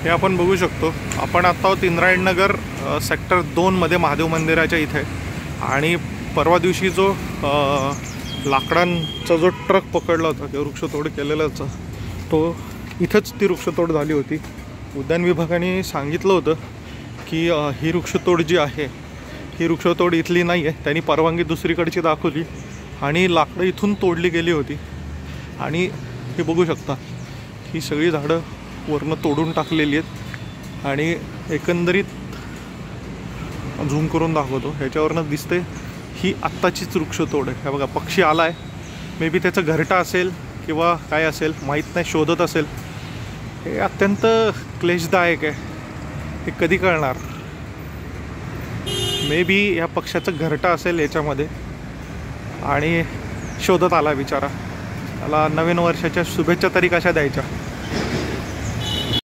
हे आपण बघू शकतो. आपण आत्ता आहोत इंद्रायणनगर सेक्टर 2मध्ये महादेव मंदिराच्या इथे. आणि परवा दिवशी जो लाकडांचा जो ट्रक पकडला होता किंवा वृक्षतोड केलेला होता, तो इथंच ती वृक्षतोड झाली होती. उद्यान विभागाने सांगितलं होतं की ही वृक्षतोड जी आहे ही वृक्षतोड इथली नाही आहे. त्यांनी परवानगी दुसरीकडची दाखवली आणि लाकडं इथून तोडली गेली होती. आणि हे बघू शकता, ही सगळी झाडं वरनं तोडून टाकलेली आहेत. आणि एकंदरीत झूम करून दाखवतो, ह्याच्यावरनं दिसते ही आत्ताचीच वृक्षतोड आहे. हे बघा, पक्षी आला आहे. मे बी त्याचं घरटा असेल किंवा काय असेल माहीत नाही, शोधत असेल. हे अत्यंत क्लेशदायक आहे. हे कधी कळणार? मे बी या पक्षाचं घरटा असेल याच्यामध्ये आणि शोधत आला बिचारा. त्याला नवीन वर्षाच्या शुभेच्छा तरी कशा द्यायच्या?